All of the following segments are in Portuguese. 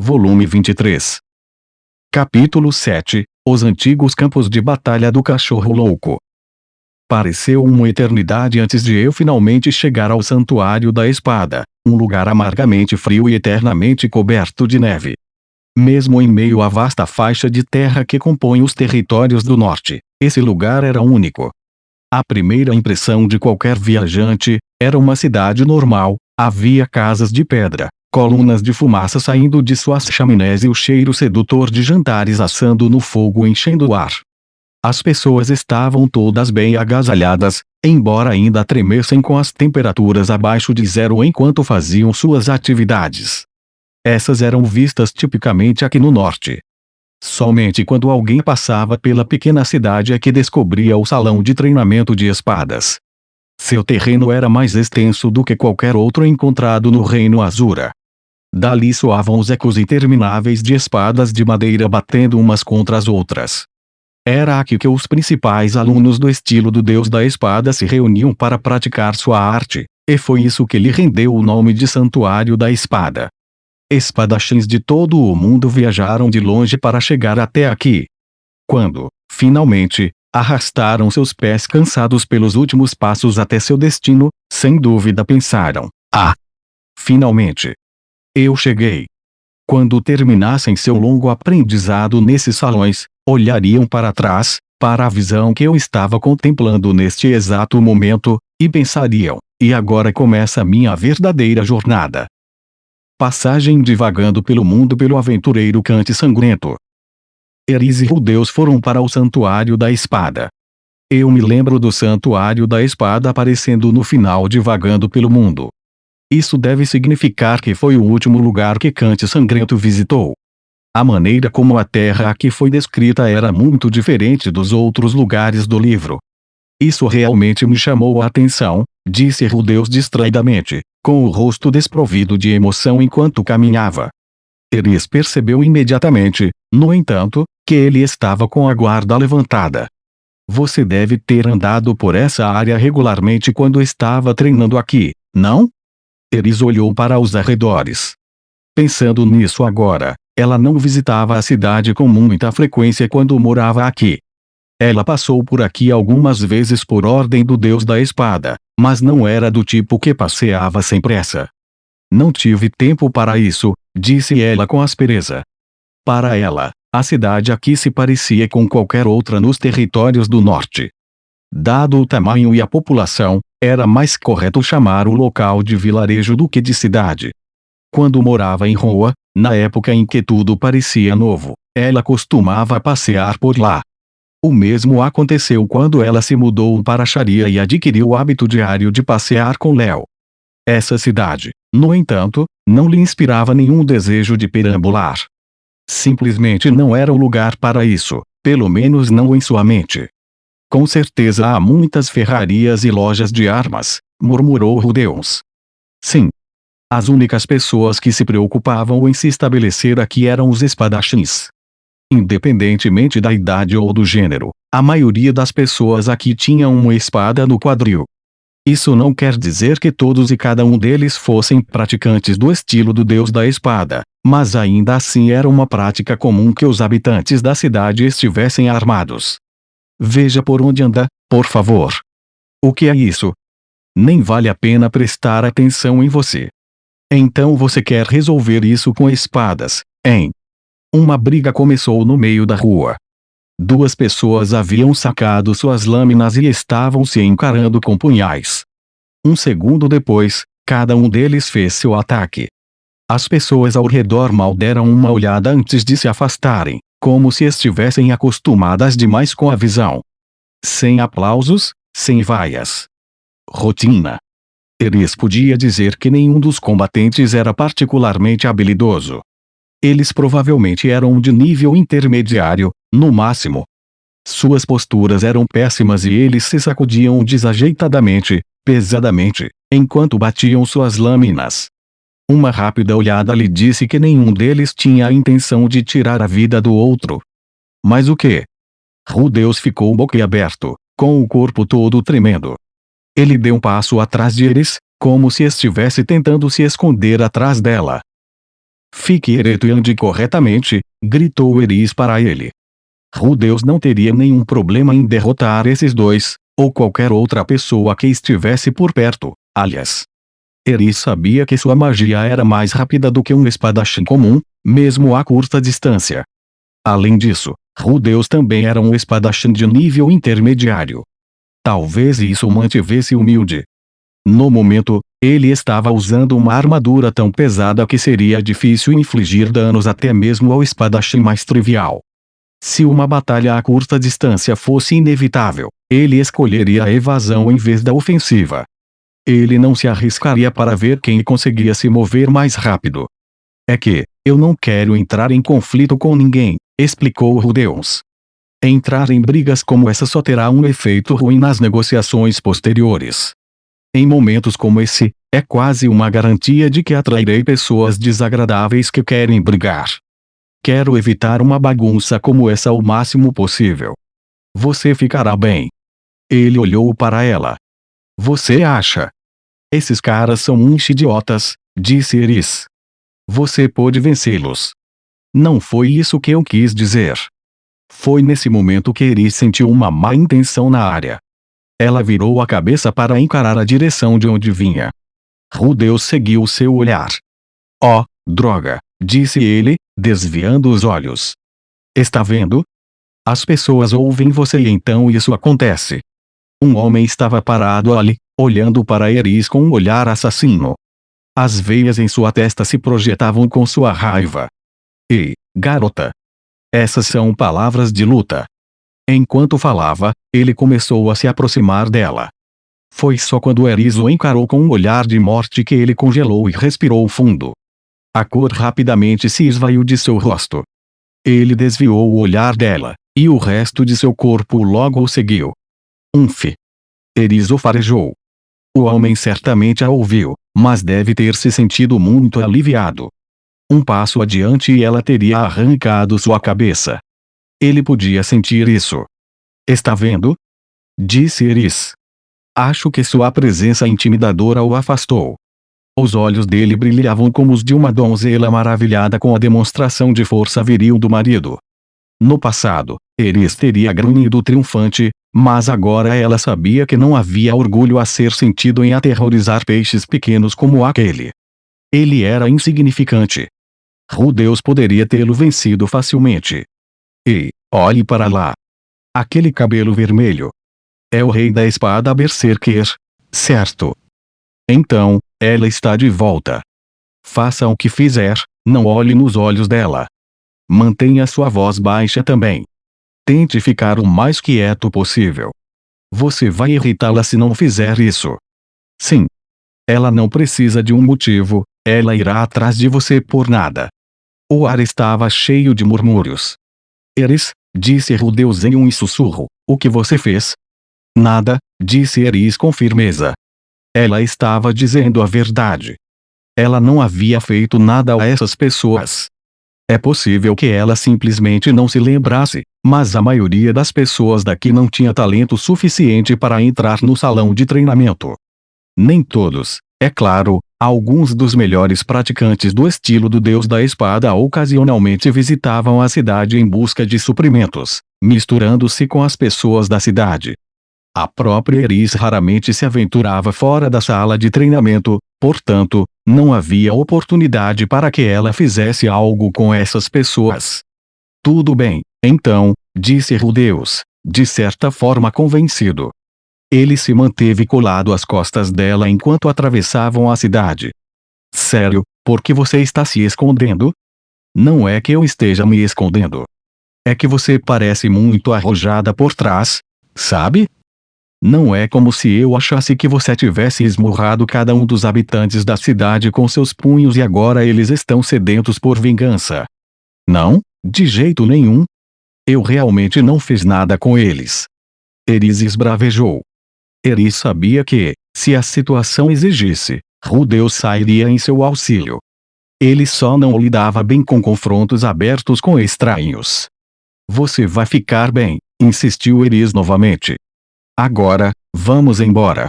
Volume 23. Capítulo 7. Os antigos campos de batalha do cachorro louco. Pareceu uma eternidade antes de eu finalmente chegar ao Santuário da Espada, um lugar amargamente frio e eternamente coberto de neve. Mesmo em meio à vasta faixa de terra que compõe os territórios do norte, esse lugar era único. A primeira impressão de qualquer viajante era uma cidade normal. Havia casas de pedra, colunas de fumaça saindo de suas chaminés e o cheiro sedutor de jantares assando no fogo enchendo o ar. As pessoas estavam todas bem agasalhadas, embora ainda tremessem com as temperaturas abaixo de zero enquanto faziam suas atividades. Essas eram vistas tipicamente aqui no norte. Somente quando alguém passava pela pequena cidade é que descobria o salão de treinamento de espadas. Seu terreno era mais extenso do que qualquer outro encontrado no Reino Azura. Dali soavam os ecos intermináveis de espadas de madeira batendo umas contra as outras. Era aqui que os principais alunos do estilo do Deus da Espada se reuniam para praticar sua arte, e foi isso que lhe rendeu o nome de Santuário da Espada. Espadachins de todo o mundo viajaram de longe para chegar até aqui. Quando, finalmente, arrastaram seus pés cansados pelos últimos passos até seu destino, sem dúvida pensaram: "Ah! Finalmente! Eu cheguei!" Quando terminassem seu longo aprendizado nesses salões, olhariam para trás, para a visão que eu estava contemplando neste exato momento, e pensariam: "E agora começa a minha verdadeira jornada." Passagem divagando pelo mundo pelo aventureiro Cante Sangrento. Eris e Rudeus foram para o Santuário da Espada. Eu me lembro do Santuário da Espada aparecendo no final divagando pelo mundo. Isso deve significar que foi o último lugar que Cante Sangrento visitou. A maneira como a terra aqui foi descrita era muito diferente dos outros lugares do livro. Isso realmente me chamou a atenção, disse Rudeus distraidamente, com o rosto desprovido de emoção enquanto caminhava. Eris percebeu imediatamente, no entanto, que ele estava com a guarda levantada. Você deve ter andado por essa área regularmente quando estava treinando aqui, não? Eris olhou para os arredores. Pensando nisso agora, ela não visitava a cidade com muita frequência quando morava aqui. Ela passou por aqui algumas vezes por ordem do Deus da Espada, mas não era do tipo que passeava sem pressa. Não tive tempo para isso, disse ela com aspereza. Para ela, a cidade aqui se parecia com qualquer outra nos territórios do norte. Dado o tamanho e a população, era mais correto chamar o local de vilarejo do que de cidade. Quando morava em Roa, na época em que tudo parecia novo, ela costumava passear por lá. O mesmo aconteceu quando ela se mudou para Sharia e adquiriu o hábito diário de passear com Léo. Essa cidade, no entanto, não lhe inspirava nenhum desejo de perambular. Simplesmente não era o lugar para isso, pelo menos não em sua mente. Com certeza há muitas ferrarias e lojas de armas, murmurou Rudeus. Sim. As únicas pessoas que se preocupavam em se estabelecer aqui eram os espadachins. Independentemente da idade ou do gênero, a maioria das pessoas aqui tinha uma espada no quadril. Isso não quer dizer que todos e cada um deles fossem praticantes do estilo do Deus da Espada, mas ainda assim era uma prática comum que os habitantes da cidade estivessem armados. Veja por onde anda, por favor. O que é isso? Nem vale a pena prestar atenção em você. Então você quer resolver isso com espadas, hein? Uma briga começou no meio da rua. Duas pessoas haviam sacado suas lâminas e estavam se encarando com punhais. Um segundo depois, cada um deles fez seu ataque. As pessoas ao redor mal deram uma olhada antes de se afastarem, como se estivessem acostumadas demais com a visão. Sem aplausos, sem vaias. Rotina. Eris podia dizer que nenhum dos combatentes era particularmente habilidoso. Eles provavelmente eram de nível intermediário, no máximo. Suas posturas eram péssimas e eles se sacudiam desajeitadamente, pesadamente, enquanto batiam suas lâminas. Uma rápida olhada lhe disse que nenhum deles tinha a intenção de tirar a vida do outro. Mas o quê? Rudeus ficou boquiaberto, com o corpo todo tremendo. Ele deu um passo atrás de Eris, como se estivesse tentando se esconder atrás dela. Fique ereto e ande corretamente, gritou Eris para ele. Rudeus não teria nenhum problema em derrotar esses dois, ou qualquer outra pessoa que estivesse por perto, aliás. Eris sabia que sua magia era mais rápida do que um espadachim comum, mesmo a curta distância. Além disso, Rudeus também era um espadachim de nível intermediário. Talvez isso o mantivesse humilde. No momento, ele estava usando uma armadura tão pesada que seria difícil infligir danos até mesmo ao espadachim mais trivial. Se uma batalha a curta distância fosse inevitável, ele escolheria a evasão em vez da ofensiva. Ele não se arriscaria para ver quem conseguia se mover mais rápido. É que, eu não quero entrar em conflito com ninguém, explicou Rudeus. Entrar em brigas como essa só terá um efeito ruim nas negociações posteriores. Em momentos como esse, é quase uma garantia de que atrairei pessoas desagradáveis que querem brigar. Quero evitar uma bagunça como essa o máximo possível. Você ficará bem. Ele olhou para ela. Você acha? Esses caras são uns idiotas, disse Eris. Você pôde vencê-los. Não foi isso que eu quis dizer. Foi nesse momento que Eris sentiu uma má intenção na área. Ela virou a cabeça para encarar a direção de onde vinha. Rudeus seguiu seu olhar. Oh, droga, disse ele, desviando os olhos. Está vendo? As pessoas ouvem você e então isso acontece. Um homem estava parado ali, olhando para Eris com um olhar assassino. As veias em sua testa se projetavam com sua raiva. Ei, garota! Essas são palavras de luta. Enquanto falava, ele começou a se aproximar dela. Foi só quando Eris o encarou com um olhar de morte que ele congelou e respirou fundo. A cor rapidamente se esvaiu de seu rosto. Ele desviou o olhar dela, e o resto de seu corpo logo o seguiu. Eris o farejou. O homem certamente a ouviu, mas deve ter se sentido muito aliviado. Um passo adiante e ela teria arrancado sua cabeça. Ele podia sentir isso. Está vendo? Disse Eris. Acho que sua presença intimidadora o afastou. Os olhos dele brilhavam como os de uma donzela maravilhada com a demonstração de força viril do marido. No passado, Eris teria grunhido triunfante, mas agora ela sabia que não havia orgulho a ser sentido em aterrorizar peixes pequenos como aquele. Ele era insignificante. Rudeus poderia tê-lo vencido facilmente. Ei, olhe para lá. Aquele cabelo vermelho. É o rei da espada Berserker, certo? Então, ela está de volta. Faça o que fizer, não olhe nos olhos dela. Mantenha sua voz baixa também. Tente ficar o mais quieto possível. Você vai irritá-la se não fizer isso. Sim. Ela não precisa de um motivo, ela irá atrás de você por nada. O ar estava cheio de murmúrios. Eris, disse Rudeus em um sussurro, o que você fez? Nada, disse Eris com firmeza. Ela estava dizendo a verdade. Ela não havia feito nada a essas pessoas. É possível que ela simplesmente não se lembrasse, mas a maioria das pessoas daqui não tinha talento suficiente para entrar no salão de treinamento. Nem todos, é claro, alguns dos melhores praticantes do estilo do Deus da Espada ocasionalmente visitavam a cidade em busca de suprimentos, misturando-se com as pessoas da cidade. A própria Eris raramente se aventurava fora da sala de treinamento, portanto, não havia oportunidade para que ela fizesse algo com essas pessoas. Tudo bem, então, disse Rudeus, de certa forma convencido. Ele se manteve colado às costas dela enquanto atravessavam a cidade. Sério, por que você está se escondendo? Não é que eu esteja me escondendo. É que você parece muito arrojada por trás, sabe? Não é como se eu achasse que você tivesse esmurrado cada um dos habitantes da cidade com seus punhos e agora eles estão sedentos por vingança. Não, de jeito nenhum. Eu realmente não fiz nada com eles. Eris esbravejou. Eris sabia que, se a situação exigisse, Rudeus sairia em seu auxílio. Ele só não lidava bem com confrontos abertos com estranhos. Você vai ficar bem, insistiu Eris novamente. Agora, vamos embora.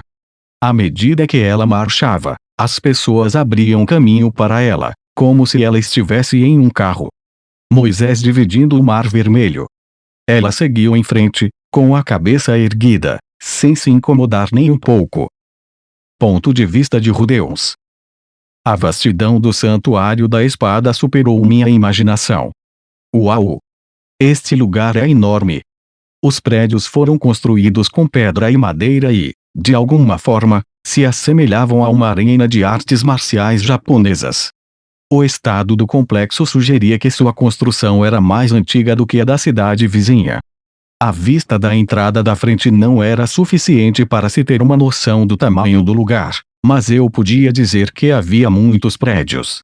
À medida que ela marchava, as pessoas abriam caminho para ela, como se ela estivesse em um carro. Moisés dividindo o Mar Vermelho. Ela seguiu em frente, com a cabeça erguida, sem se incomodar nem um pouco. Ponto de vista de Rudeus. A vastidão do Santuário da Espada superou minha imaginação. Uau! Este lugar é enorme. Os prédios foram construídos com pedra e madeira e, de alguma forma, se assemelhavam a uma arena de artes marciais japonesas. O estado do complexo sugeria que sua construção era mais antiga do que a da cidade vizinha. A vista da entrada da frente não era suficiente para se ter uma noção do tamanho do lugar, mas eu podia dizer que havia muitos prédios.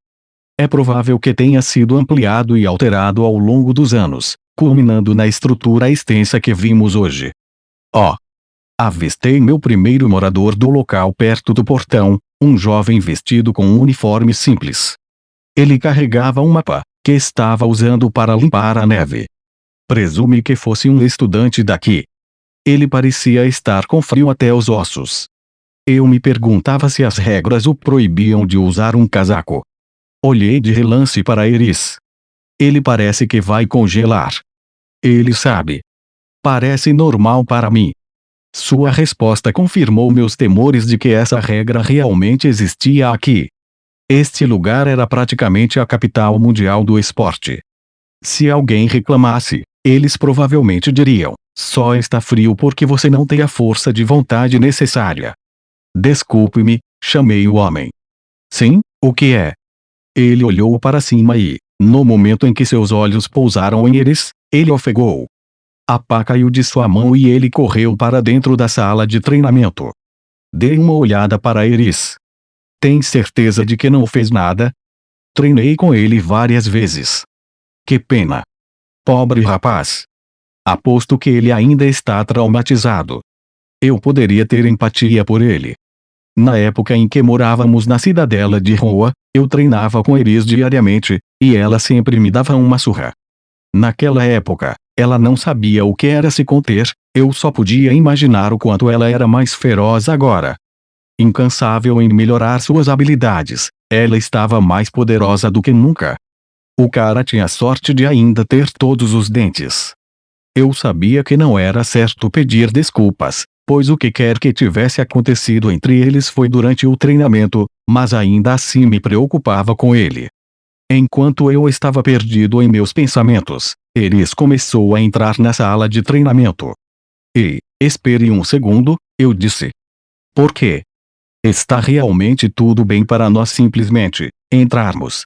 É provável que tenha sido ampliado e alterado ao longo dos anos, culminando na estrutura extensa que vimos hoje. Oh! Avistei meu primeiro morador do local perto do portão, um jovem vestido com um uniforme simples. Ele carregava um mapa, que estava usando para limpar a neve. Presume que fosse um estudante daqui. Ele parecia estar com frio até os ossos. Eu me perguntava se as regras o proibiam de usar um casaco. Olhei de relance para Iris. Ele parece que vai congelar. Ele sabe. Parece normal para mim. Sua resposta confirmou meus temores de que essa regra realmente existia aqui. Este lugar era praticamente a capital mundial do esporte. Se alguém reclamasse, eles provavelmente diriam: só está frio porque você não tem a força de vontade necessária. Desculpe-me, chamei o homem. Sim, o que é? Ele olhou para cima e, no momento em que seus olhos pousaram em Iris, ele ofegou. A pá caiu de sua mão e ele correu para dentro da sala de treinamento. Dei uma olhada para Iris. Tem certeza de que não fez nada? Treinei com ele várias vezes. Que pena. Pobre rapaz. Aposto que ele ainda está traumatizado. Eu poderia ter empatia por ele. Na época em que morávamos na cidadela de Roa, eu treinava com Iris diariamente, e ela sempre me dava uma surra. Naquela época, ela não sabia o que era se conter, eu só podia imaginar o quanto ela era mais feroz agora. Incansável em melhorar suas habilidades, ela estava mais poderosa do que nunca. O cara tinha sorte de ainda ter todos os dentes. Eu sabia que não era certo pedir desculpas, pois o que quer que tivesse acontecido entre eles foi durante o treinamento, mas ainda assim me preocupava com ele. Enquanto eu estava perdido em meus pensamentos, Iris começou a entrar na sala de treinamento. Ei, espere um segundo, eu disse. Por quê? Está realmente tudo bem para nós simplesmente entrarmos?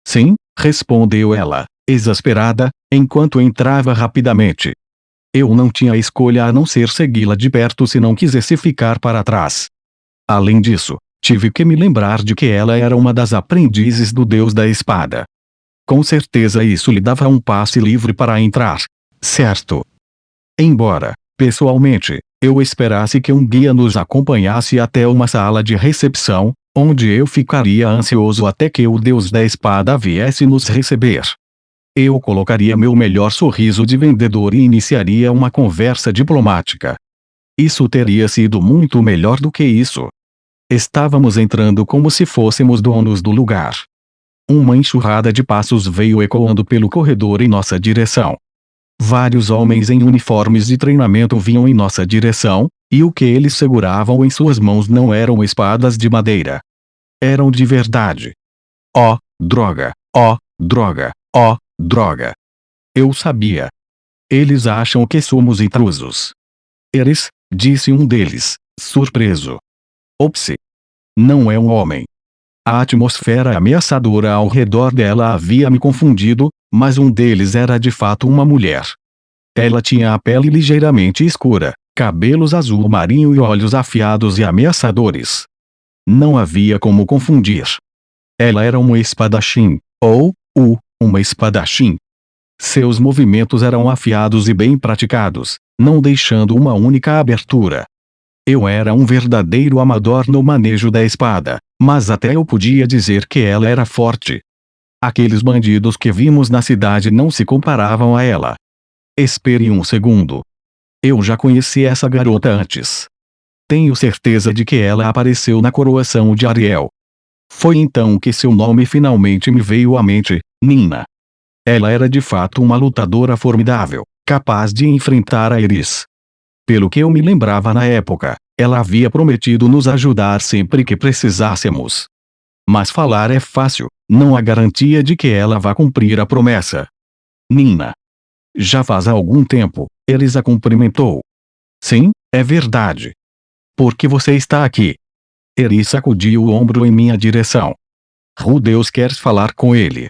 Sim, respondeu ela, exasperada, enquanto entrava rapidamente. Eu não tinha escolha a não ser segui-la de perto se não quisesse ficar para trás. Além disso, tive que me lembrar de que ela era uma das aprendizes do Deus da Espada. Com certeza isso lhe dava um passe livre para entrar, certo? Embora, pessoalmente, eu esperasse que um guia nos acompanhasse até uma sala de recepção, onde eu ficaria ansioso até que o Deus da Espada viesse nos receber. Eu colocaria meu melhor sorriso de vendedor e iniciaria uma conversa diplomática. Isso teria sido muito melhor do que isso. Estávamos entrando como se fôssemos donos do lugar. Uma enxurrada de passos veio ecoando pelo corredor em nossa direção. Vários homens em uniformes de treinamento vinham em nossa direção, e o que eles seguravam em suas mãos não eram espadas de madeira. Eram de verdade. Oh, droga! Oh, droga! Oh, droga! Eu sabia. Eles acham que somos intrusos. Iris, disse um deles, surpreso. Ops! Não é um homem. A atmosfera ameaçadora ao redor dela havia me confundido, mas um deles era de fato uma mulher. Ela tinha a pele ligeiramente escura, cabelos azul marinho e olhos afiados e ameaçadores. Não havia como confundir. Ela era uma espadachim, ou, uma espadachim. Seus movimentos eram afiados e bem praticados, não deixando uma única abertura. Eu era um verdadeiro amador no manejo da espada, mas até eu podia dizer que ela era forte. Aqueles bandidos que vimos na cidade não se comparavam a ela. Espere um segundo. Eu já conheci essa garota antes. Tenho certeza de que ela apareceu na coroação de Ariel. Foi então que seu nome finalmente me veio à mente, Nina. Ela era de fato uma lutadora formidável, capaz de enfrentar a Eris. Pelo que eu me lembrava na época, ela havia prometido nos ajudar sempre que precisássemos. Mas falar é fácil, não há garantia de que ela vá cumprir a promessa. Nina. Já faz algum tempo, Eris a cumprimentou. Sim, é verdade. Por que você está aqui? Eris sacudiu o ombro em minha direção. Rudeus quer falar com ele.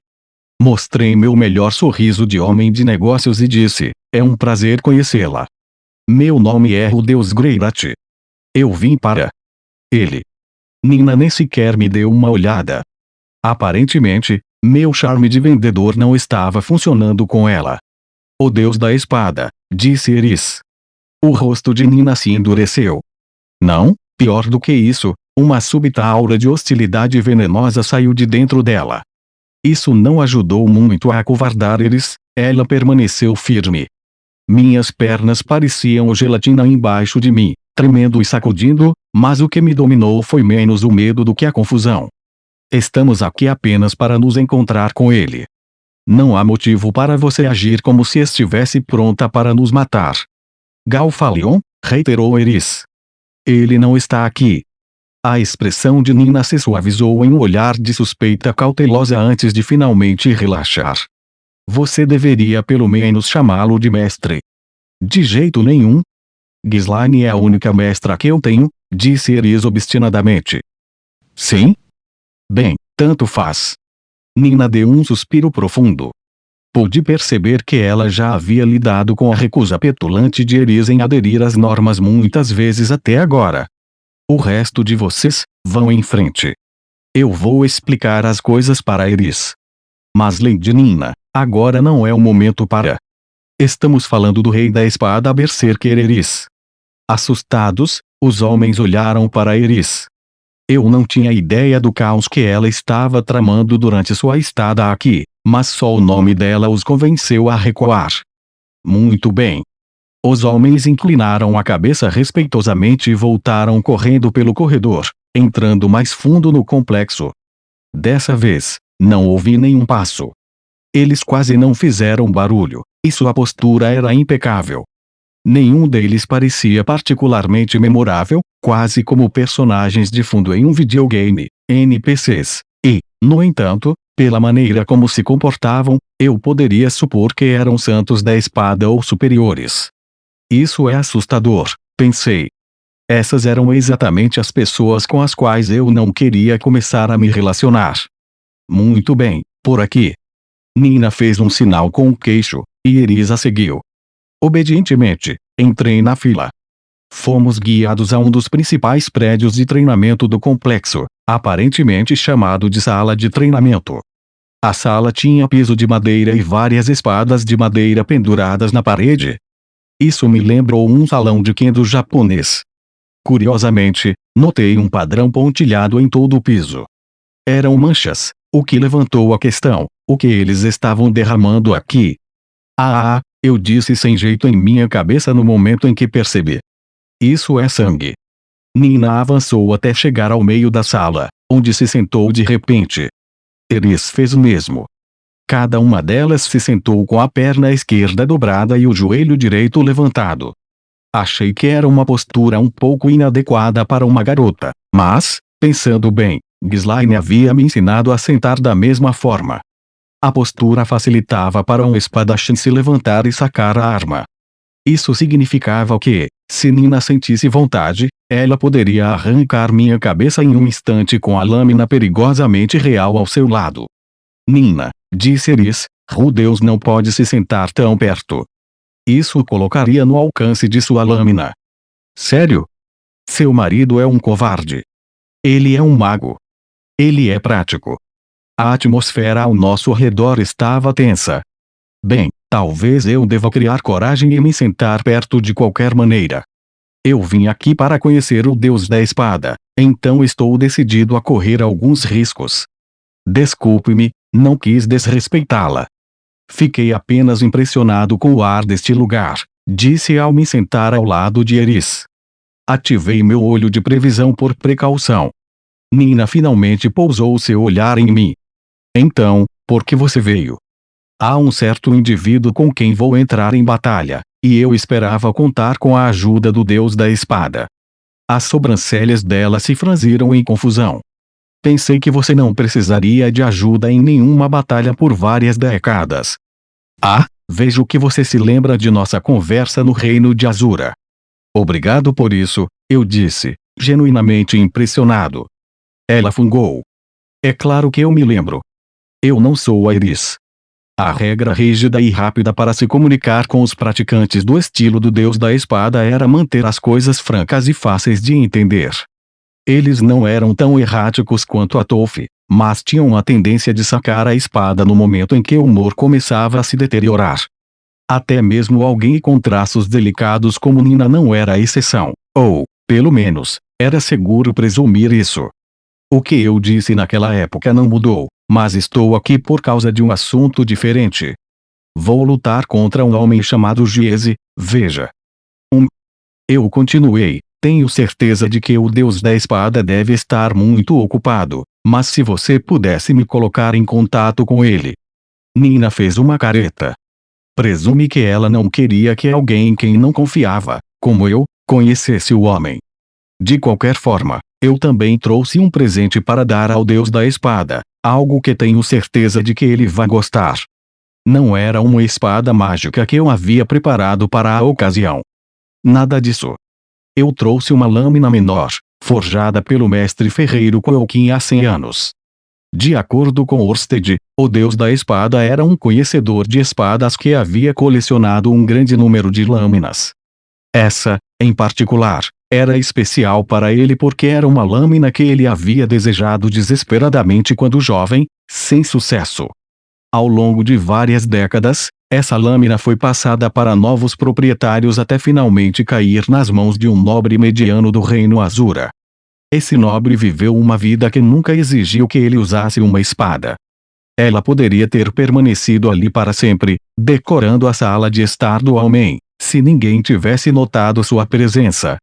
Mostrei meu melhor sorriso de homem de negócios e disse, é um prazer conhecê-la. Meu nome é Rudeus Greirat. Eu vim para... Ele. Nina nem sequer me deu uma olhada. Aparentemente, meu charme de vendedor não estava funcionando com ela. O deus da espada, disse Eris. O rosto de Nina se endureceu. Não, pior do que isso, uma súbita aura de hostilidade venenosa saiu de dentro dela. Isso não ajudou muito a acovardar Eris, ela permaneceu firme. Minhas pernas pareciam gelatina embaixo de mim, tremendo e sacudindo, mas o que me dominou foi menos o medo do que a confusão. Estamos aqui apenas para nos encontrar com ele. Não há motivo para você agir como se estivesse pronta para nos matar. Galfalion, reiterou Eris. Ele não está aqui. A expressão de Nina se suavizou em um olhar de suspeita cautelosa antes de finalmente relaxar. Você deveria pelo menos chamá-lo de mestre. De jeito nenhum. Ghislaine é a única mestra que eu tenho, disse Eris obstinadamente. Sim? Bem, tanto faz. Nina deu um suspiro profundo. Pude perceber que ela já havia lidado com a recusa petulante de Eris em aderir às normas muitas vezes até agora. O resto de vocês, vão em frente. Eu vou explicar as coisas para Eris. Mas Lady Nina, agora não é o momento para... Estamos falando do rei da espada Berserker Eris. Assustados, os homens olharam para Eris. Eu não tinha ideia do caos que ela estava tramando durante sua estada aqui, mas só o nome dela os convenceu a recuar. Muito bem. Os homens inclinaram a cabeça respeitosamente e voltaram correndo pelo corredor, entrando mais fundo no complexo. Dessa vez, não houve nenhum passo. Eles quase não fizeram barulho, e sua postura era impecável. Nenhum deles parecia particularmente memorável, quase como personagens de fundo em um videogame, NPCs. E, no entanto, pela maneira como se comportavam, eu poderia supor que eram santos da espada ou superiores. Isso é assustador, pensei. Essas eram exatamente as pessoas com as quais eu não queria começar a me relacionar. Muito bem, por aqui. Nina fez um sinal com o queixo, e Eris a seguiu. Obedientemente, entrei na fila. Fomos guiados a um dos principais prédios de treinamento do complexo, aparentemente chamado de sala de treinamento. A sala tinha piso de madeira e várias espadas de madeira penduradas na parede. Isso me lembrou um salão de kendo japonês. Curiosamente, notei um padrão pontilhado em todo o piso. Eram manchas, o que levantou a questão: o que eles estavam derramando aqui? Eu disse sem jeito em minha cabeça no momento em que percebi. Isso é sangue. Nina avançou até chegar ao meio da sala, onde se sentou de repente. Eris fez o mesmo. Cada uma delas se sentou com a perna esquerda dobrada e o joelho direito levantado. Achei que era uma postura um pouco inadequada para uma garota, mas, pensando bem, Ghislaine havia me ensinado a sentar da mesma forma. A postura facilitava para um espadachim se levantar e sacar a arma. Isso significava que, se Nina sentisse vontade, ela poderia arrancar minha cabeça em um instante com a lâmina perigosamente real ao seu lado. Nina, disse Eris, Rudeus não pode se sentar tão perto. Isso o colocaria no alcance de sua lâmina. Sério? Seu marido é um covarde. Ele é um mago. Ele é prático. A atmosfera ao nosso redor estava tensa. Bem, talvez eu deva criar coragem e me sentar perto de qualquer maneira. Eu vim aqui para conhecer o Deus da Espada, então estou decidido a correr alguns riscos. Desculpe-me, não quis desrespeitá-la. Fiquei apenas impressionado com o ar deste lugar, disse ao me sentar ao lado de Eris. Ativei meu olho de previsão por precaução. Nina finalmente pousou seu olhar em mim. Então, por que você veio? Há um certo indivíduo com quem vou entrar em batalha, e eu esperava contar com a ajuda do Deus da Espada. As sobrancelhas dela se franziram em confusão. Pensei que você não precisaria de ajuda em nenhuma batalha por várias décadas. Ah, vejo que você se lembra de nossa conversa no reino de Azura. Obrigado por isso, eu disse, genuinamente impressionado. Ela fungou. É claro que eu me lembro. Eu não sou a Iris. A regra rígida e rápida para se comunicar com os praticantes do estilo do Deus da Espada era manter as coisas francas e fáceis de entender. Eles não eram tão erráticos quanto a Toph, mas tinham a tendência de sacar a espada no momento em que o humor começava a se deteriorar. Até mesmo alguém com traços delicados como Nina não era a exceção, ou, pelo menos, era seguro presumir isso. O que eu disse naquela época não mudou, mas estou aqui por causa de um assunto diferente. Vou lutar contra um homem chamado Giese, veja. Eu continuei, tenho certeza de que o Deus da Espada deve estar muito ocupado, mas se você pudesse me colocar em contato com ele. Nina fez uma careta. Presume que ela não queria que alguém em quem não confiava, como eu, conhecesse o homem. De qualquer forma, eu também trouxe um presente para dar ao Deus da Espada, algo que tenho certeza de que ele vai gostar. Não era uma espada mágica que eu havia preparado para a ocasião. Nada disso. Eu trouxe uma lâmina menor, forjada pelo mestre ferreiro Quokin há 100 anos. De acordo com Orsted, o Deus da Espada era um conhecedor de espadas que havia colecionado um grande número de lâminas. Essa, em particular, era especial para ele porque era uma lâmina que ele havia desejado desesperadamente quando jovem, sem sucesso. Ao longo de várias décadas, essa lâmina foi passada para novos proprietários até finalmente cair nas mãos de um nobre mediano do reino Azura. Esse nobre viveu uma vida que nunca exigiu que ele usasse uma espada. Ela poderia ter permanecido ali para sempre, decorando a sala de estar do homem, se ninguém tivesse notado sua presença.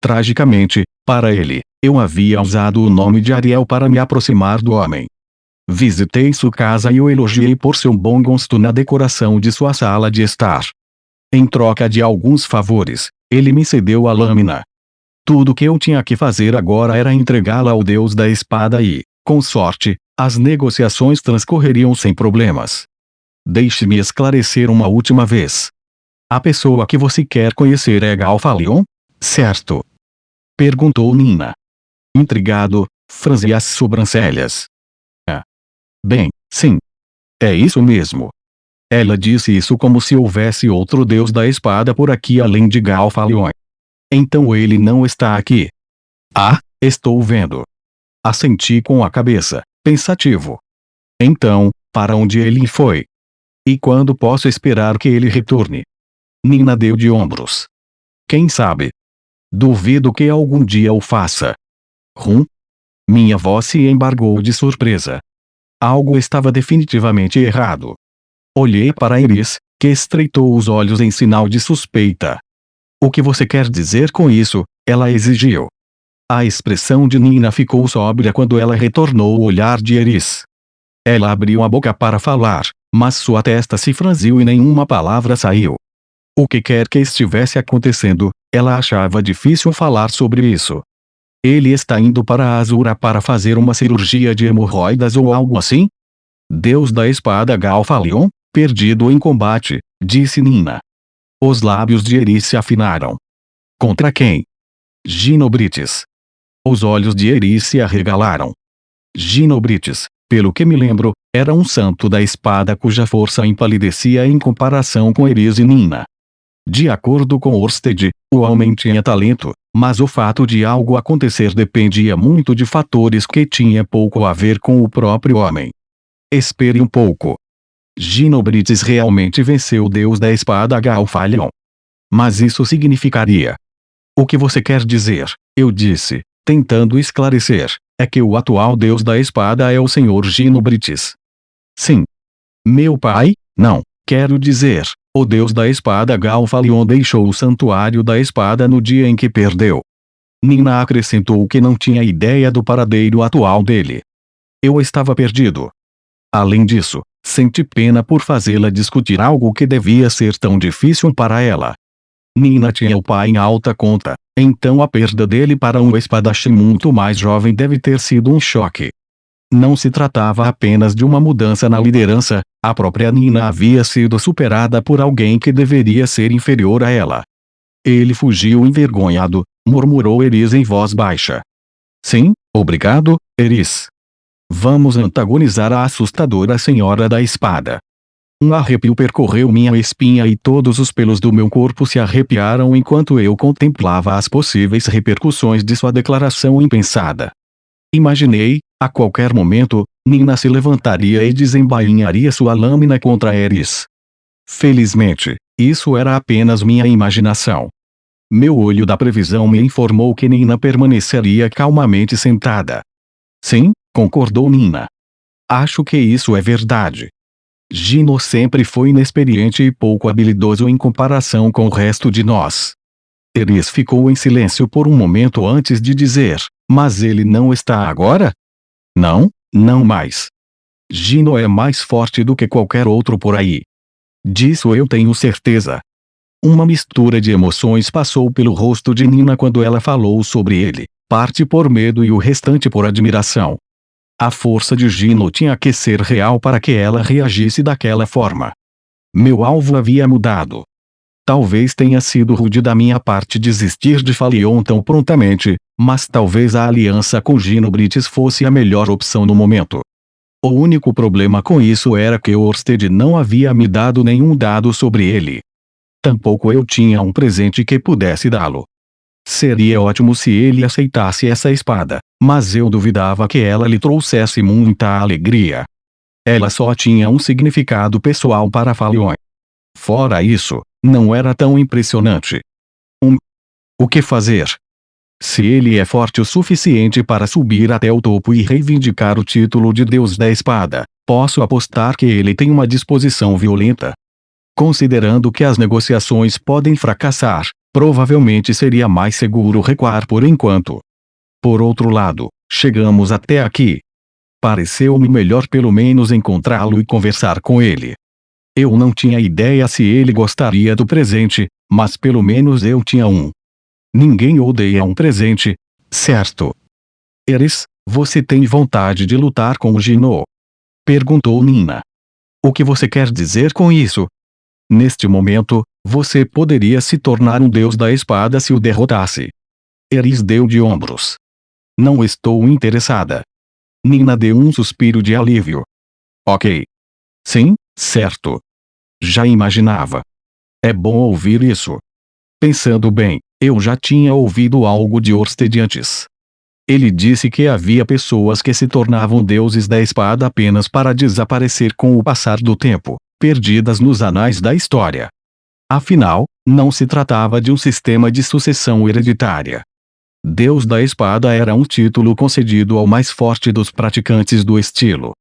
Tragicamente, para ele, eu havia usado o nome de Ariel para me aproximar do homem. Visitei sua casa e o elogiei por seu bom gosto na decoração de sua sala de estar. Em troca de alguns favores, ele me cedeu a lâmina. Tudo que eu tinha que fazer agora era entregá-la ao Deus da Espada e, com sorte, as negociações transcorreriam sem problemas. Deixe-me esclarecer uma última vez. A pessoa que você quer conhecer é Galfalion, certo? Perguntou Nina. Intrigado, franzi as sobrancelhas. Bem, sim. É isso mesmo. Ela disse isso como se houvesse outro Deus da Espada por aqui além de Galfalion. Então ele não está aqui. Ah, estou vendo. Assenti com a cabeça, pensativo. Então, para onde ele foi? E quando posso esperar que ele retorne? Nina deu de ombros. Quem sabe? Duvido que algum dia o faça. Minha voz se embargou de surpresa. Algo estava definitivamente errado. Olhei para Iris, que estreitou os olhos em sinal de suspeita. O que você quer dizer com isso? Ela exigiu. A expressão de Nina ficou sóbria quando ela retornou o olhar de Iris. Ela abriu a boca para falar, mas sua testa se franziu e nenhuma palavra saiu. O que quer que estivesse acontecendo, ela achava difícil falar sobre isso. Ele está indo para a Azura para fazer uma cirurgia de hemorroidas ou algo assim? Deus da Espada Galfalion, perdido em combate, disse Nina. Os lábios de Iris se afinaram. Contra quem? Ginobrites. Os olhos de Iris se arregalaram. Ginobrites, pelo que me lembro, era um santo da espada cuja força empalidecia em comparação com Iris e Nina. De acordo com Orsted, o homem tinha talento, mas o fato de algo acontecer dependia muito de fatores que tinha pouco a ver com o próprio homem. Espere um pouco. Ginobrites realmente venceu o Deus da Espada Galfalion. Mas isso significaria. O que você quer dizer, eu disse, tentando esclarecer, é que o atual Deus da Espada é o Senhor Ginobrites. Sim. Meu pai? Não, quero dizer, o Deus da Espada Galfalion deixou o Santuário da Espada no dia em que perdeu. Nina acrescentou que não tinha ideia do paradeiro atual dele. Eu estava perdido. Além disso, senti pena por fazê-la discutir algo que devia ser tão difícil para ela. Nina tinha o pai em alta conta, então a perda dele para um espadachim muito mais jovem deve ter sido um choque. Não se tratava apenas de uma mudança na liderança, a própria Nina havia sido superada por alguém que deveria ser inferior a ela. Ele fugiu envergonhado, murmurou Eris em voz baixa. Sim, obrigado, Eris. Vamos antagonizar a assustadora Senhora da Espada. Um arrepio percorreu minha espinha e todos os pelos do meu corpo se arrepiaram enquanto eu contemplava as possíveis repercussões de sua declaração impensada. Imaginei, a qualquer momento, Nina se levantaria e desembainharia sua lâmina contra Eris. Felizmente, isso era apenas minha imaginação. Meu olho da previsão me informou que Nina permaneceria calmamente sentada. Sim, concordou Nina. Acho que isso é verdade. Gino sempre foi inexperiente e pouco habilidoso em comparação com o resto de nós. Eris ficou em silêncio por um momento antes de dizer, mas ele não está agora? Não, não mais. Gino é mais forte do que qualquer outro por aí. Disso eu tenho certeza. Uma mistura de emoções passou pelo rosto de Nina quando ela falou sobre ele, parte por medo e o restante por admiração. A força de Gino tinha que ser real para que ela reagisse daquela forma. Meu alvo havia mudado. Talvez tenha sido rude da minha parte desistir de Falion tão prontamente, mas talvez a aliança com Gino Brites fosse a melhor opção no momento. O único problema com isso era que Orsted não havia me dado nenhum dado sobre ele. Tampouco eu tinha um presente que pudesse dá-lo. Seria ótimo se ele aceitasse essa espada, mas eu duvidava que ela lhe trouxesse muita alegria. Ela só tinha um significado pessoal para Falion. Fora isso, não era tão impressionante. O que fazer? Se ele é forte o suficiente para subir até o topo e reivindicar o título de Deus da Espada, posso apostar que ele tem uma disposição violenta. Considerando que as negociações podem fracassar, provavelmente seria mais seguro recuar por enquanto. Por outro lado, chegamos até aqui. Pareceu-me melhor pelo menos encontrá-lo e conversar com ele. Eu não tinha ideia se ele gostaria do presente, mas pelo menos eu tinha um. Ninguém odeia um presente, certo? Eris, você tem vontade de lutar com o Gino? Perguntou Nina. O que você quer dizer com isso? Neste momento, você poderia se tornar um deus da espada se o derrotasse. Eris deu de ombros. Não estou interessada. Nina deu um suspiro de alívio. Ok. Sim, certo. Já imaginava. É bom ouvir isso. Pensando bem, eu já tinha ouvido algo de Orsted antes. Ele disse que havia pessoas que se tornavam deuses da espada apenas para desaparecer com o passar do tempo, perdidas nos anais da história. Afinal, não se tratava de um sistema de sucessão hereditária. Deus da Espada era um título concedido ao mais forte dos praticantes do estilo.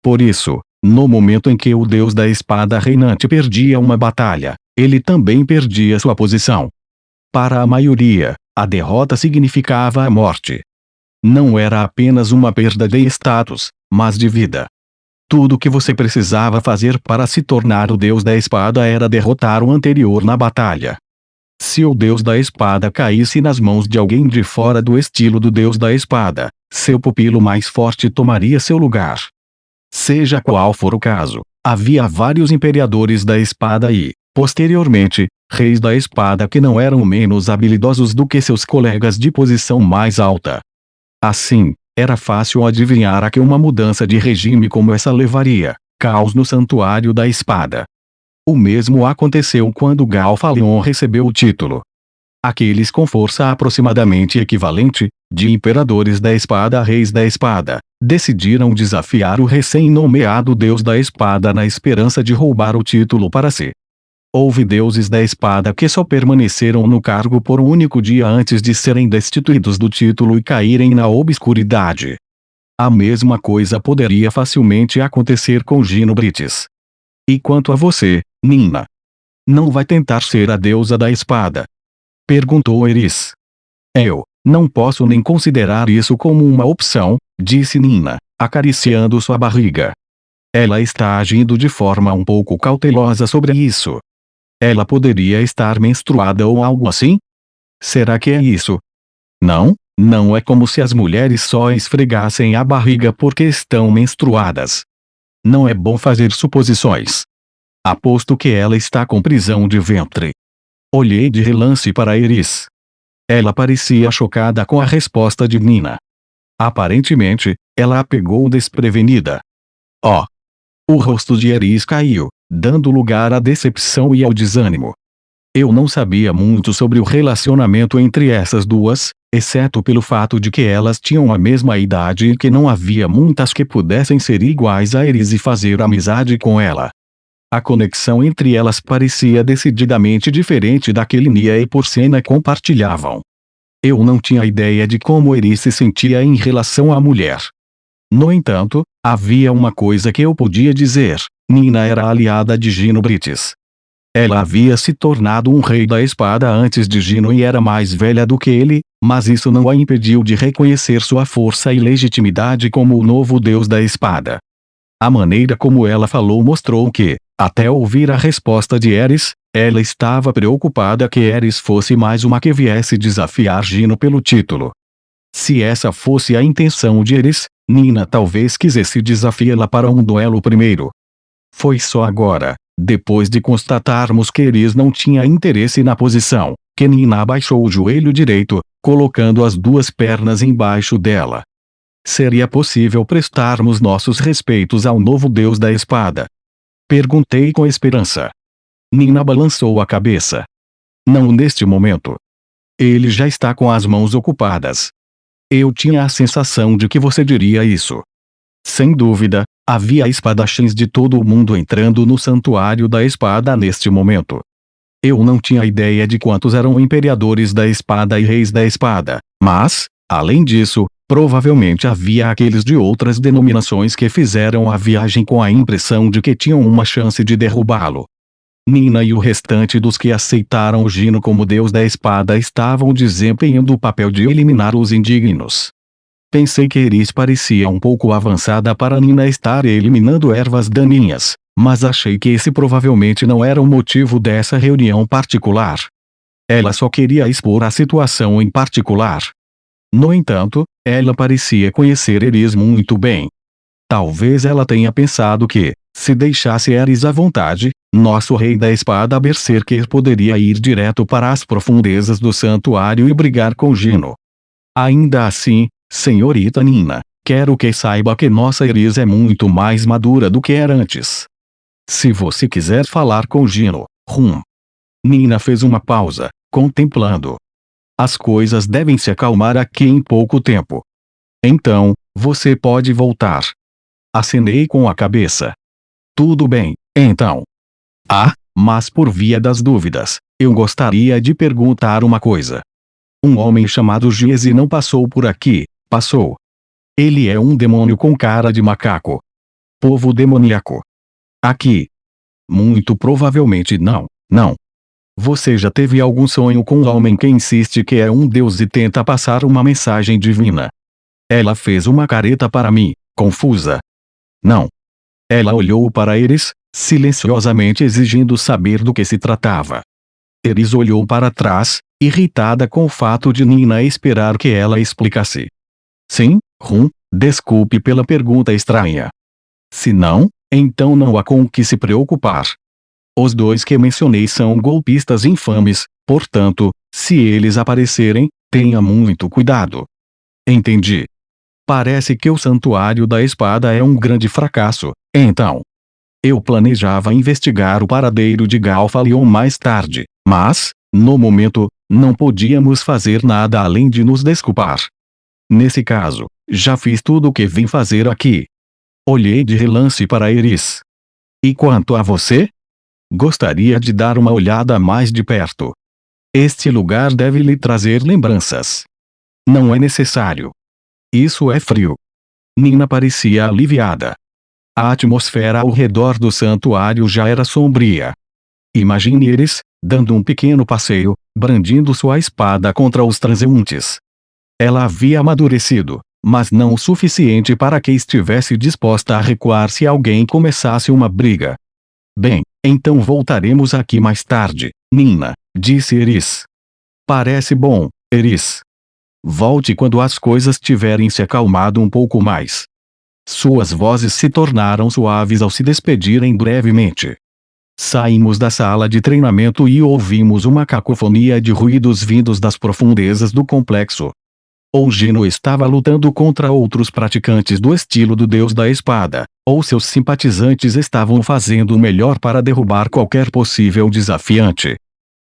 Por isso, no momento em que o Deus da Espada reinante perdia uma batalha, ele também perdia sua posição. Para a maioria, a derrota significava a morte. Não era apenas uma perda de status, mas de vida. Tudo o que você precisava fazer para se tornar o Deus da Espada era derrotar o anterior na batalha. Se o Deus da Espada caísse nas mãos de alguém de fora do estilo do Deus da Espada, seu pupilo mais forte tomaria seu lugar. Seja qual for o caso, havia vários imperadores da espada e, posteriormente, reis da espada que não eram menos habilidosos do que seus colegas de posição mais alta. Assim, era fácil adivinhar a que uma mudança de regime como essa levaria: caos no Santuário da Espada. O mesmo aconteceu quando Galfalion recebeu o título. Aqueles com força aproximadamente equivalente, de imperadores da espada a reis da espada, decidiram desafiar o recém-nomeado Deus da Espada na esperança de roubar o título para si. Houve deuses da espada que só permaneceram no cargo por um único dia antes de serem destituídos do título e caírem na obscuridade. A mesma coisa poderia facilmente acontecer com Gino Brites. E quanto a você, Nina? Não vai tentar ser a deusa da espada? Perguntou Eris. Eu Não posso nem considerar isso como uma opção, disse Nina, acariciando sua barriga. Ela está agindo de forma um pouco cautelosa sobre isso. Ela poderia estar menstruada ou algo assim? Será que é isso? Não, não é como se as mulheres só esfregassem a barriga porque estão menstruadas. Não é bom fazer suposições. Aposto que ela está com prisão de ventre. Olhei de relance para Iris. Ela parecia chocada com a resposta de Nina. Aparentemente, ela a pegou desprevenida. Oh! O rosto de Iris caiu, dando lugar à decepção e ao desânimo. Eu não sabia muito sobre o relacionamento entre essas duas, exceto pelo fato de que elas tinham a mesma idade e que não havia muitas que pudessem ser iguais a Iris e fazer amizade com ela. A conexão entre elas parecia decididamente diferente da que Nia e Porcena compartilhavam. Eu não tinha ideia de como Iris se sentia em relação à mulher. No entanto, havia uma coisa que eu podia dizer: Nina era aliada de Gino Brites. Ela havia se tornado um rei da espada antes de Gino e era mais velha do que ele, mas isso não a impediu de reconhecer sua força e legitimidade como o novo deus da espada. A maneira como ela falou mostrou que, até ouvir a resposta de Eris, ela estava preocupada que Eris fosse mais uma que viesse desafiar Gino pelo título. Se essa fosse a intenção de Eris, Nina talvez quisesse desafiá-la para um duelo primeiro. Foi só agora, depois de constatarmos que Eris não tinha interesse na posição, que Nina abaixou o joelho direito, colocando as duas pernas embaixo dela. Seria possível prestarmos nossos respeitos ao novo deus da espada? Perguntei com esperança. Nina balançou a cabeça. Não neste momento. Ele já está com as mãos ocupadas. Eu tinha a sensação de que você diria isso. Sem dúvida, havia espadachins de todo o mundo entrando no santuário da espada neste momento. Eu não tinha ideia de quantos eram imperadores da espada e reis da espada, mas, além disso, provavelmente havia aqueles de outras denominações que fizeram a viagem com a impressão de que tinham uma chance de derrubá-lo. Nina e o restante dos que aceitaram Gino como deus da espada estavam desempenhando o papel de eliminar os indignos. Pensei que Iris parecia um pouco avançada para Nina estar eliminando ervas daninhas, mas achei que esse provavelmente não era o motivo dessa reunião particular. Ela só queria expor a situação em particular. No entanto, ela parecia conhecer Iris muito bem. Talvez ela tenha pensado que, se deixasse Iris à vontade, nosso rei da espada Berserker poderia ir direto para as profundezas do santuário e brigar com Gino. Ainda assim, senhorita Nina, quero que saiba que nossa Iris é muito mais madura do que era antes. Se você quiser falar com Gino, Nina fez uma pausa, contemplando. As coisas devem se acalmar aqui em pouco tempo. Então, você pode voltar. Acenei com a cabeça. Tudo bem, então. Mas por via das dúvidas, eu gostaria de perguntar uma coisa. Um homem chamado Giese não passou por aqui, passou? Ele é um demônio com cara de macaco. Povo demoníaco. Aqui. Muito provavelmente não. Você já teve algum sonho com um homem que insiste que é um deus e tenta passar uma mensagem divina? Ela fez uma careta para mim, confusa. Não. Ela olhou para Iris, silenciosamente exigindo saber do que se tratava. Iris olhou para trás, irritada com o fato de Nina esperar que ela explicasse. Sim, desculpe pela pergunta estranha. Se não, então não há com o que se preocupar. Os dois que mencionei são golpistas infames, portanto, se eles aparecerem, tenha muito cuidado. Entendi. Parece que o Santuário da Espada é um grande fracasso, então. Eu planejava investigar o paradeiro de Galfalion mais tarde, mas, no momento, não podíamos fazer nada além de nos desculpar. Nesse caso, já fiz tudo o que vim fazer aqui. Olhei de relance para Iris. E quanto a você? Gostaria de dar uma olhada mais de perto. Este lugar deve lhe trazer lembranças. Não é necessário. Isso é frio. Nina parecia aliviada. A atmosfera ao redor do santuário já era sombria. Imagine Iris, dando um pequeno passeio, brandindo sua espada contra os transeuntes. Ela havia amadurecido, mas não o suficiente para que estivesse disposta a recuar se alguém começasse uma briga. Bem, então voltaremos aqui mais tarde, Nina, disse Eris. Parece bom, Eris. Volte quando as coisas tiverem se acalmado um pouco mais. Suas vozes se tornaram suaves ao se despedirem brevemente. Saímos da sala de treinamento e ouvimos uma cacofonia de ruídos vindos das profundezas do complexo. Ou Gino estava lutando contra outros praticantes do estilo do Deus da Espada, ou seus simpatizantes estavam fazendo o melhor para derrubar qualquer possível desafiante.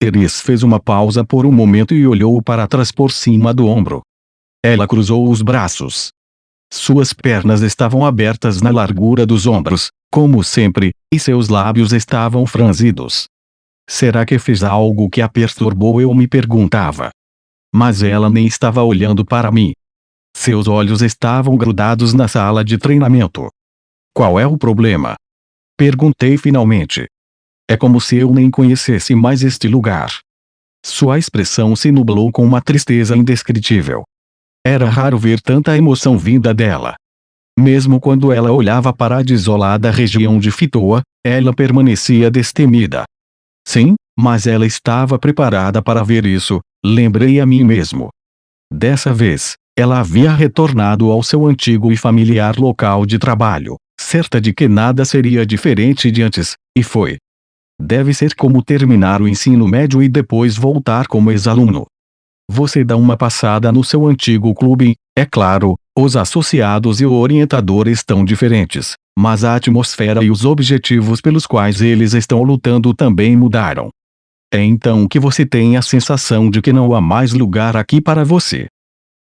Eris fez uma pausa por um momento e olhou para trás por cima do ombro. Ela cruzou os braços. Suas pernas estavam abertas na largura dos ombros, como sempre, e seus lábios estavam franzidos. Será que fez algo que a perturbou? Eu me perguntava. Mas ela nem estava olhando para mim. Seus olhos estavam grudados na sala de treinamento. Qual é o problema? Perguntei finalmente. É como se eu nem conhecesse mais este lugar. Sua expressão se nublou com uma tristeza indescritível. Era raro ver tanta emoção vinda dela. Mesmo quando ela olhava para a desolada região de Fitoa, ela permanecia destemida. Sim, mas ela estava preparada para ver isso, lembrei a mim mesmo. Dessa vez, ela havia retornado ao seu antigo e familiar local de trabalho, certa de que nada seria diferente de antes, e foi. Deve ser como terminar o ensino médio e depois voltar como ex-aluno. Você dá uma passada no seu antigo clube, é claro, os associados e o orientador estão diferentes, mas a atmosfera e os objetivos pelos quais eles estão lutando também mudaram. É então que você tem a sensação de que não há mais lugar aqui para você.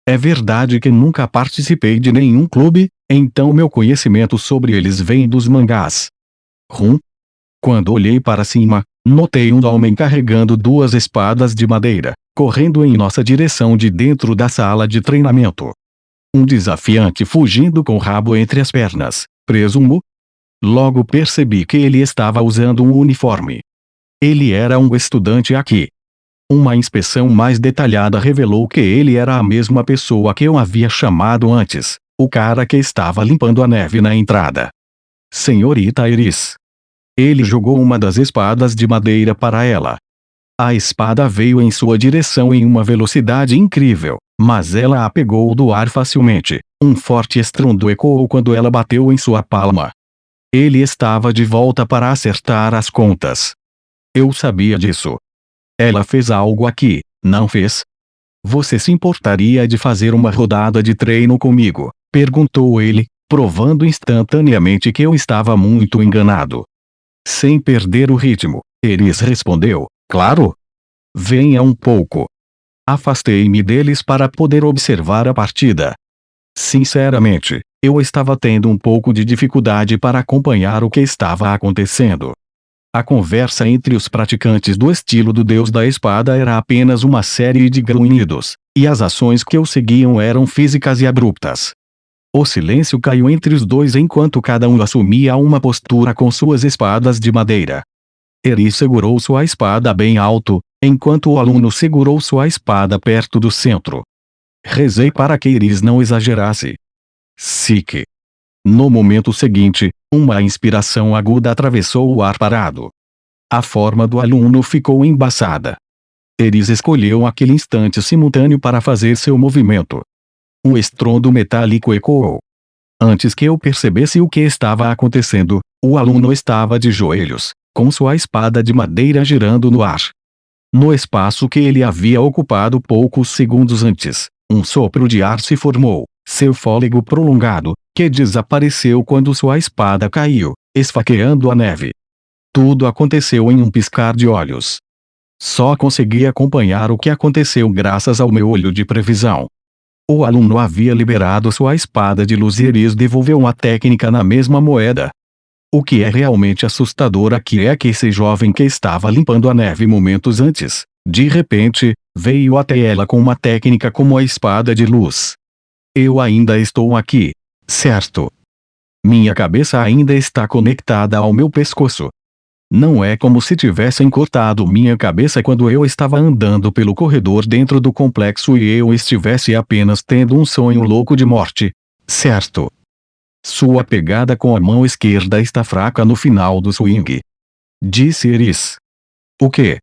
É verdade que nunca participei de nenhum clube, então meu conhecimento sobre eles vem dos mangás. Quando olhei para cima, notei um homem carregando duas espadas de madeira, correndo em nossa direção de dentro da sala de treinamento. Um desafiante fugindo com o rabo entre as pernas, presumo. Logo percebi que ele estava usando um uniforme. Ele era um estudante aqui. Uma inspeção mais detalhada revelou que ele era a mesma pessoa que eu havia chamado antes, o cara que estava limpando a neve na entrada. Senhorita Iris. Ele jogou uma das espadas de madeira para ela. A espada veio em sua direção em uma velocidade incrível, mas ela a pegou do ar facilmente. Um forte estrondo ecoou quando ela bateu em sua palma. Ele estava de volta para acertar as contas. Eu sabia disso. Ela fez algo aqui, não fez? Você se importaria de fazer uma rodada de treino comigo? Perguntou ele, provando instantaneamente que eu estava muito enganado. Sem perder o ritmo, Eris respondeu, claro. Venha um pouco. Afastei-me deles para poder observar a partida. Sinceramente, eu estava tendo um pouco de dificuldade para acompanhar o que estava acontecendo. A conversa entre os praticantes do estilo do Deus da Espada era apenas uma série de grunhidos, e as ações que o seguiam eram físicas e abruptas. O silêncio caiu entre os dois enquanto cada um assumia uma postura com suas espadas de madeira. Eris segurou sua espada bem alto, enquanto o aluno segurou sua espada perto do centro. Rezei para que Eris não exagerasse. Sique. No momento seguinte, uma inspiração aguda atravessou o ar parado. A forma do aluno ficou embaçada. Eris escolheu aquele instante simultâneo para fazer seu movimento. Um estrondo metálico ecoou. Antes que eu percebesse o que estava acontecendo, o aluno estava de joelhos, com sua espada de madeira girando no ar. No espaço que ele havia ocupado poucos segundos antes, um sopro de ar se formou, seu fôlego prolongado, que desapareceu quando sua espada caiu, esfaqueando a neve. Tudo aconteceu em um piscar de olhos. Só consegui acompanhar o que aconteceu graças ao meu olho de previsão. O aluno havia liberado sua espada de luz e Eris devolveu a técnica na mesma moeda. O que é realmente assustador aqui é que esse jovem que estava limpando a neve momentos antes, de repente, veio até ela com uma técnica como a espada de luz. Eu ainda estou aqui, certo? Minha cabeça ainda está conectada ao meu pescoço. Não é como se tivessem cortado minha cabeça quando eu estava andando pelo corredor dentro do complexo e eu estivesse apenas tendo um sonho louco de morte. Certo. Sua pegada com a mão esquerda está fraca no final do swing. Disse Eris. O quê?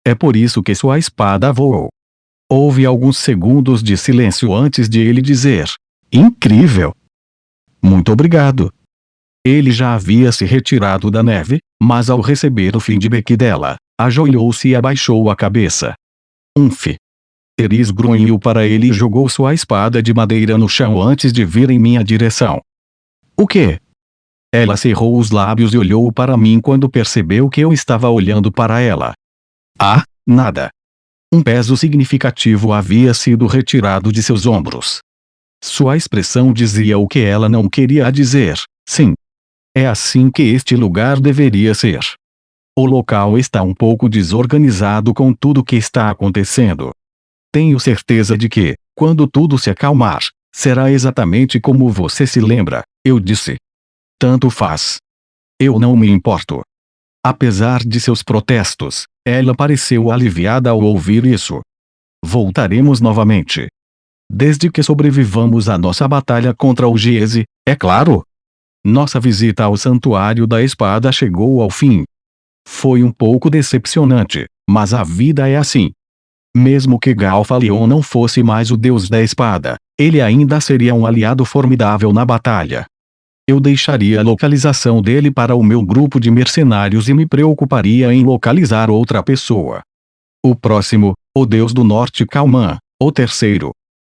É por isso que sua espada voou. Houve alguns segundos de silêncio antes de ele dizer: incrível! Muito obrigado. Ele já havia se retirado da neve, mas ao receber o feedback dela, ajoelhou-se e abaixou a cabeça. Eris grunhiu para ele e jogou sua espada de madeira no chão antes de vir em minha direção. O quê? Ela cerrou os lábios e olhou para mim quando percebeu que eu estava olhando para ela. Ah, nada. Um peso significativo havia sido retirado de seus ombros. Sua expressão dizia o que ela não queria dizer. Sim. É assim que este lugar deveria ser. O local está um pouco desorganizado com tudo que está acontecendo. Tenho certeza de que, quando tudo se acalmar, será exatamente como você se lembra, eu disse. Tanto faz. Eu não me importo. Apesar de seus protestos, ela pareceu aliviada ao ouvir isso. Voltaremos novamente. Desde que sobrevivamos à nossa batalha contra o Giese, é claro. Nossa visita ao Santuário da Espada chegou ao fim. Foi um pouco decepcionante, mas a vida é assim. Mesmo que Galfalion não fosse mais o deus da espada, ele ainda seria um aliado formidável na batalha. Eu deixaria a localização dele para o meu grupo de mercenários e me preocuparia em localizar outra pessoa. O próximo, o deus do norte Kalman, o terceiro,